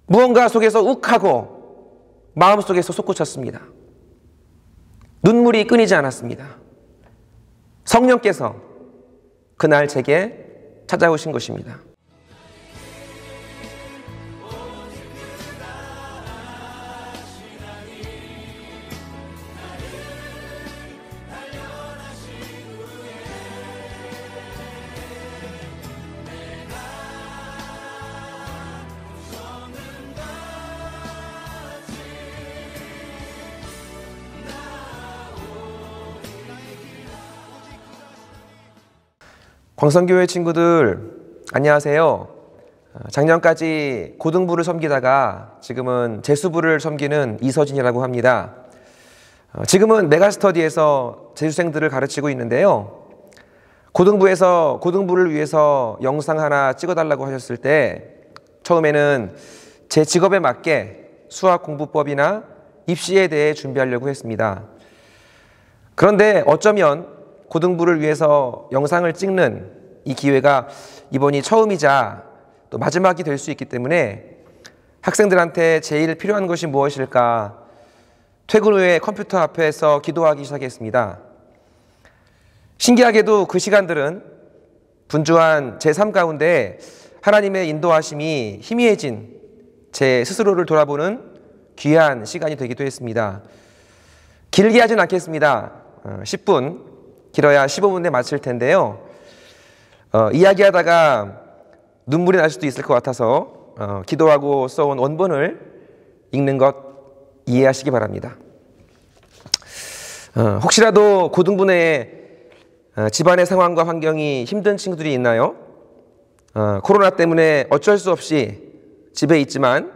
무언가 속에서 욱하고 마음속에서 솟구쳤습니다. 눈물이 끊이지 않았습니다. 성령께서 그날 제게 찾아오신 것입니다. 광성교회 친구들 안녕하세요. 작년까지 고등부를 섬기다가 지금은 재수부를 섬기는 이서진이라고 합니다. 지금은 메가스터디에서 재수생들을 가르치고 있는데요. 고등부에서 고등부를 위해서 영상 하나 찍어달라고 하셨을 때 처음에는 제 직업에 맞게 수학 공부법이나 입시에 대해 준비하려고 했습니다. 그런데 어쩌면 고등부를 위해서 영상을 찍는 이 기회가 이번이 처음이자 또 마지막이 될 수 있기 때문에 학생들한테 제일 필요한 것이 무엇일까? 퇴근 후에 컴퓨터 앞에서 기도하기 시작했습니다. 신기하게도 그 시간들은 분주한 제 삶 가운데 하나님의 인도하심이 희미해진 제 스스로를 돌아보는 귀한 시간이 되기도 했습니다. 길게 하진 않겠습니다. 10분, 길어야 15분 내에 마칠 텐데요. 이야기하다가 눈물이 날 수도 있을 것 같아서 기도하고 써온 원본을 읽는 것 이해하시기 바랍니다. 혹시라도 고등부 내에 집안의 상황과 환경이 힘든 친구들이 있나요? 코로나 때문에 어쩔 수 없이 집에 있지만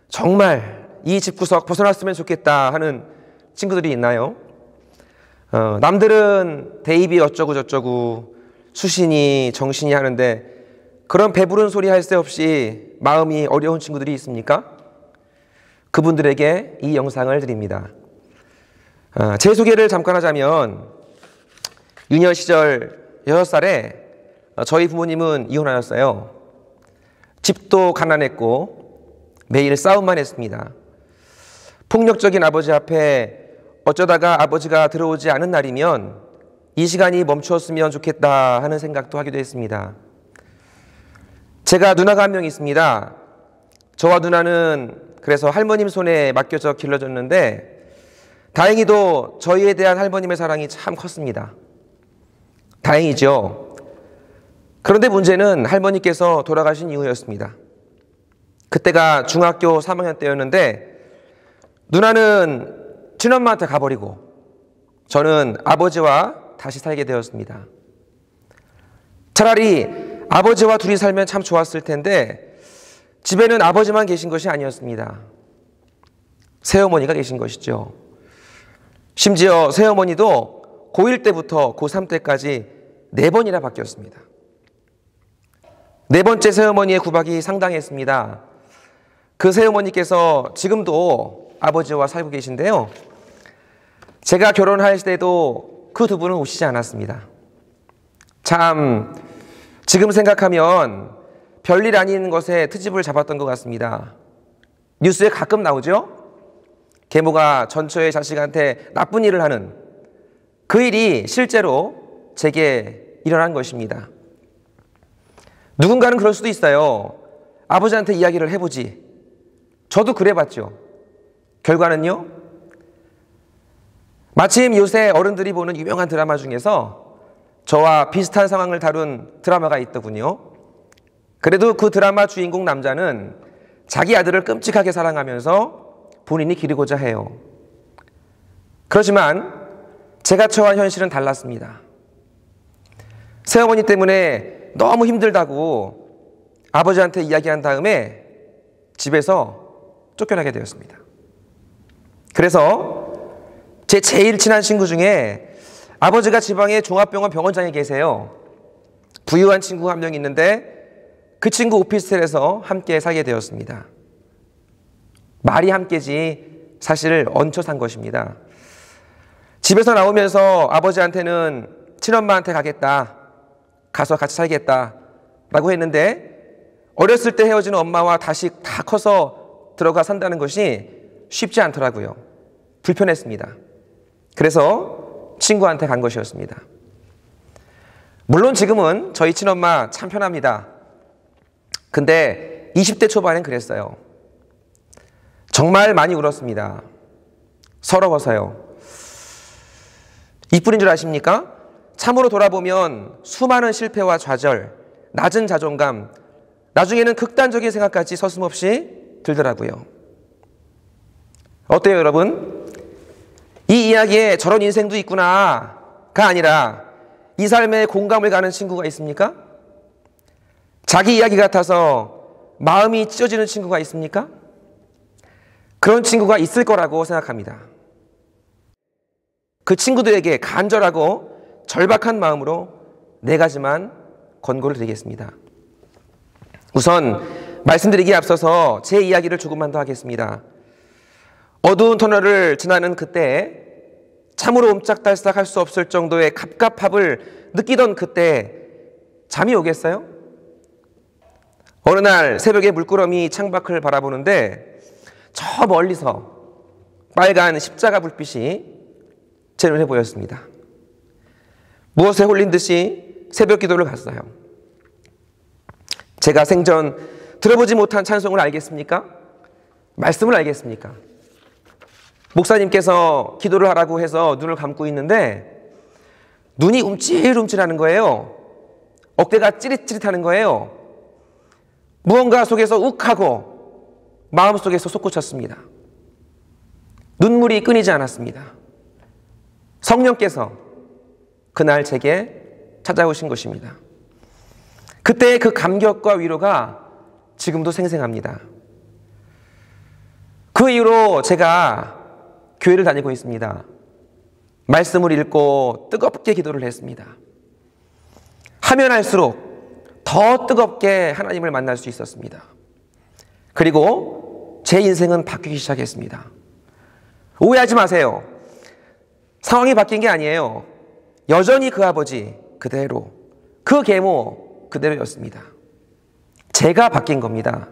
정말 이 집구석 벗어났으면 좋겠다 하는 친구들이 있나요? 남들은 대입이 어쩌고 저쩌고 수신이 정신이 하는데 그런 배부른 소리 할 새 없이 마음이 어려운 친구들이 있습니까? 그분들에게 이 영상을 드립니다. 제 소개를 잠깐 하자면 유년 시절 6살에 저희 부모님은 이혼하였어요. 집도 가난했고 매일 싸움만 했습니다. 폭력적인 아버지 앞에 어쩌다가 아버지가 들어오지 않은 날이면 이 시간이 멈추었으면 좋겠다 하는 생각도 하기도 했습니다. 제가 누나가 한 명 있습니다. 저와 누나는 그래서 할머님 손에 맡겨져 길러졌는데 다행히도 저희에 대한 할머님의 사랑이 참 컸습니다. 다행이죠. 그런데 문제는 할머니께서 돌아가신 이후였습니다. 그때가 중학교 3학년 때였는데 누나는 친엄마한테 가버리고 저는 아버지와 다시 살게 되었습니다. 차라리 아버지와 둘이 살면 참 좋았을 텐데 집에는 아버지만 계신 것이 아니었습니다. 새어머니가 계신 것이죠. 심지어 새어머니도 고1 때부터 고3 때까지 4번이나 바뀌었습니다. 4번째 새어머니의 구박이 상당했습니다. 그 새어머니께서 지금도 아버지와 살고 계신데요. 제가 결혼할 때도 그 두 분은 오시지 않았습니다. 참 지금 생각하면 별일 아닌 것에 트집을 잡았던 것 같습니다. 뉴스에 가끔 나오죠? 계모가 전처의 자식한테 나쁜 일을 하는 그 일이 실제로 제게 일어난 것입니다. 누군가는 그럴 수도 있어요. 아버지한테 이야기를 해보지. 저도 그래봤죠. 결과는요? 마침 요새 어른들이 보는 유명한 드라마 중에서 저와 비슷한 상황을 다룬 드라마가 있더군요. 그래도 그 드라마 주인공 남자는 자기 아들을 끔찍하게 사랑하면서 본인이 기르고자 해요. 그렇지만 제가 처한 현실은 달랐습니다. 새어머니 때문에 너무 힘들다고 아버지한테 이야기한 다음에 집에서 쫓겨나게 되었습니다. 그래서 제 제일 친한 친구 중에 아버지가 지방의 종합병원 병원장에 계세요. 부유한 친구가 한 명 있는데 그 친구 오피스텔에서 함께 살게 되었습니다. 말이 함께지 사실 얹혀 산 것입니다. 집에서 나오면서 아버지한테는 친엄마한테 가겠다, 가서 같이 살겠다 라고 했는데 어렸을 때 헤어진 엄마와 다시 다 커서 들어가 산다는 것이 쉽지 않더라고요. 불편했습니다. 그래서 친구한테 간 것이었습니다. 물론 지금은 저희 친엄마 참 편합니다. 근데 20대 초반엔 그랬어요. 정말 많이 울었습니다. 서러워서요. 이뿐인 줄 아십니까? 참으로 돌아보면 수많은 실패와 좌절, 낮은 자존감, 나중에는 극단적인 생각까지 서슴없이 들더라고요. 어때요, 여러분? 이 이야기에 저런 인생도 있구나가 아니라 이 삶에 공감을 가는 친구가 있습니까? 자기 이야기 같아서 마음이 찢어지는 친구가 있습니까? 그런 친구가 있을 거라고 생각합니다. 그 친구들에게 간절하고 절박한 마음으로 4가지만 권고를 드리겠습니다. 우선 말씀드리기에 앞서서 제 이야기를 조금만 더 하겠습니다. 어두운 터널을 지나는 그때, 참으로 옴짝달싹할 수 없을 정도의 갑갑함을 느끼던 그때 잠이 오겠어요? 어느 날 새벽에 물끄러미 창밖을 바라보는데 저 멀리서 빨간 십자가 불빛이 제 눈에 보였습니다. 무엇에 홀린 듯이 새벽 기도를 갔어요. 제가 생전 들어보지 못한 찬송을 알겠습니까? 말씀을 알겠습니까? 목사님께서 기도를 하라고 해서 눈을 감고 있는데 눈이 움찔움찔하는 거예요. 어깨가 찌릿찌릿하는 거예요. 무언가 속에서 욱하고 마음속에서 솟구쳤습니다. 눈물이 끊이지 않았습니다. 성령께서 그날 제게 찾아오신 것입니다. 그때의 그 감격과 위로가 지금도 생생합니다. 그 이후로 제가 교회를 다니고 있습니다. 말씀을 읽고 뜨겁게 기도를 했습니다. 하면 할수록 더 뜨겁게 하나님을 만날 수 있었습니다. 그리고 제 인생은 바뀌기 시작했습니다. 오해하지 마세요. 상황이 바뀐 게 아니에요. 여전히 그 아버지 그대로, 그 계모 그대로였습니다. 제가 바뀐 겁니다.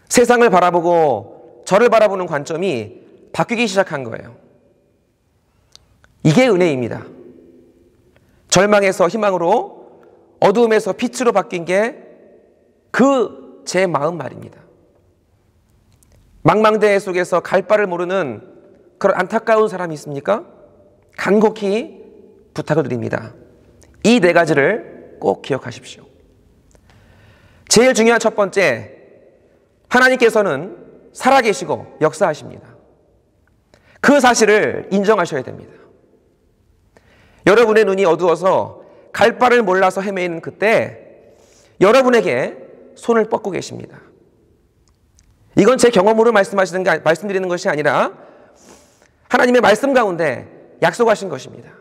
세상을 바라보고 저를 바라보는 관점이 바뀌기 시작한 거예요. 이게 은혜입니다. 절망에서 희망으로, 어두움에서 빛으로 바뀐 게 그 제 마음 말입니다. 망망대해 속에서 갈 바를 모르는 그런 안타까운 사람이 있습니까? 간곡히 부탁을 드립니다. 이 4가지를 꼭 기억하십시오. 제일 중요한 첫 번째, 하나님께서는 살아계시고 역사하십니다. 그 사실을 인정하셔야 됩니다. 여러분의 눈이 어두워서 갈 바를 몰라서 헤매이는 그때 여러분에게 손을 뻗고 계십니다. 이건 제 경험으로 말씀드리는 것이 아니라 하나님의 말씀 가운데 약속하신 것입니다.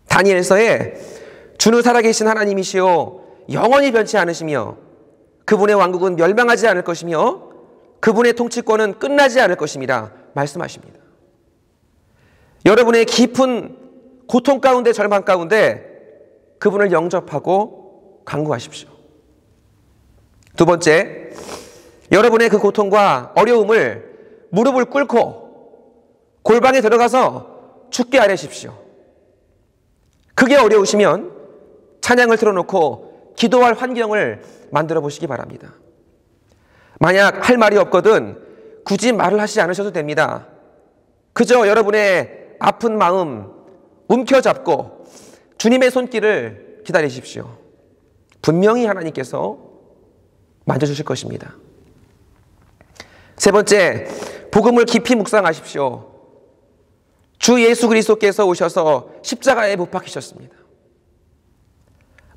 다니엘서에 주는 살아계신 하나님이시요 영원히 변치 않으시며 그분의 왕국은 멸망하지 않을 것이며 그분의 통치권은 끝나지 않을 것입니다. 말씀하십니다. 여러분의 깊은 고통 가운데, 절망 가운데 그분을 영접하고 간구하십시오. 두 번째, 여러분의 그 고통과 어려움을 무릎을 꿇고 골방에 들어가서 죽게 아뢰십시오. 그게 어려우시면 찬양을 틀어놓고 기도할 환경을 만들어 보시기 바랍니다. 만약 할 말이 없거든 굳이 말을 하시지 않으셔도 됩니다. 그저 여러분의 아픈 마음 움켜잡고 주님의 손길을 기다리십시오. 분명히 하나님께서 만져주실 것입니다. 세 번째, 복음을 깊이 묵상하십시오. 주 예수 그리스도께서 오셔서 십자가에 못 박히셨습니다.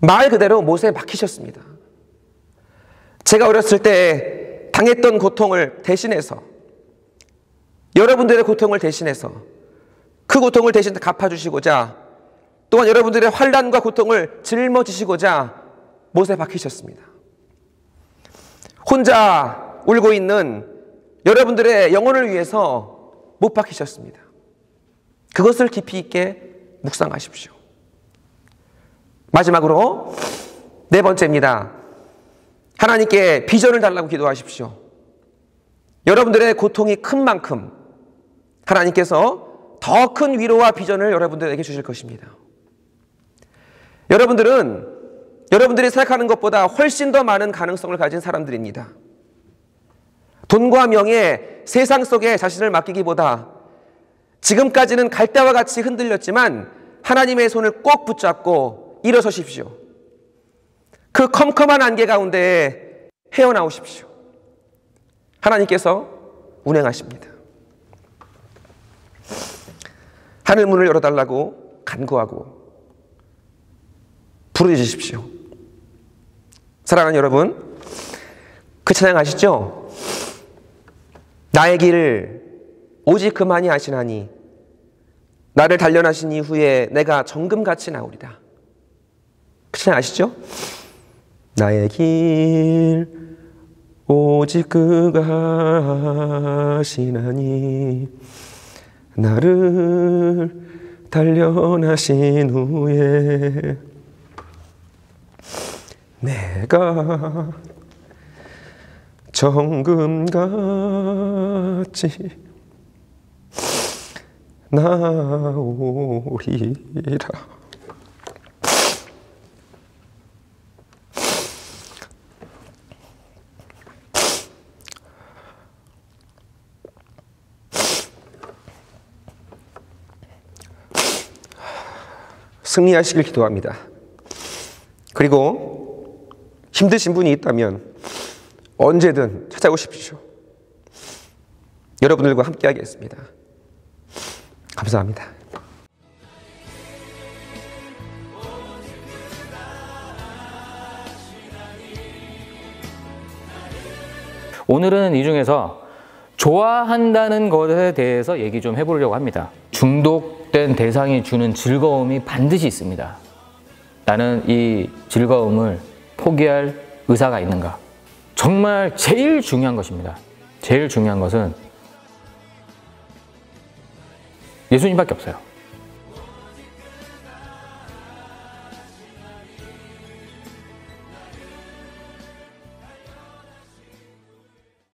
말 그대로 못에 박히셨습니다. 제가 어렸을 때 당했던 고통을 대신해서, 여러분들의 고통을 대신해서 그 고통을 대신 갚아주시고자, 또한 여러분들의 환난과 고통을 짊어지시고자 못에 박히셨습니다. 혼자 울고 있는 여러분들의 영혼을 위해서 못 박히셨습니다. 그것을 깊이 있게 묵상하십시오. 마지막으로 4번째입니다. 하나님께 비전을 달라고 기도하십시오. 여러분들의 고통이 큰 만큼 하나님께서 더 큰 위로와 비전을 여러분들에게 주실 것입니다. 여러분들은 여러분들이 생각하는 것보다 훨씬 더 많은 가능성을 가진 사람들입니다. 돈과 명예, 세상 속에 자신을 맡기기보다 지금까지는 갈대와 같이 흔들렸지만 하나님의 손을 꼭 붙잡고 일어서십시오. 그 컴컴한 안개 가운데 헤어나오십시오. 하나님께서 운행하십니다. 하늘문을 열어달라고 간구하고 부르짖으십시오. 사랑하는 여러분, 그 찬양 아시죠? 나의 길을 오직 그만이 아시나니 나를 단련하신 이후에 내가 정금같이 나오리라. 그 찬양 아시죠? 나의 길 오직 그가 아시나니 나를 단련하신 후에 내가 정금같이 나오리라. 승리하시길 기도합니다. 그리고 힘드신 분이 있다면 언제든 찾아오십시오. 여러분들과 함께 하겠습니다. 감사합니다. 오늘은 이 중에서 좋아한다는 것에 대해서 얘기 좀 해보려고 합니다. 중독된 대상이 주는 즐거움이 반드시 있습니다. 나는 이 즐거움을 포기할 의사가 있는가? 정말 제일 중요한 것입니다. 제일 중요한 것은 예수님밖에 없어요.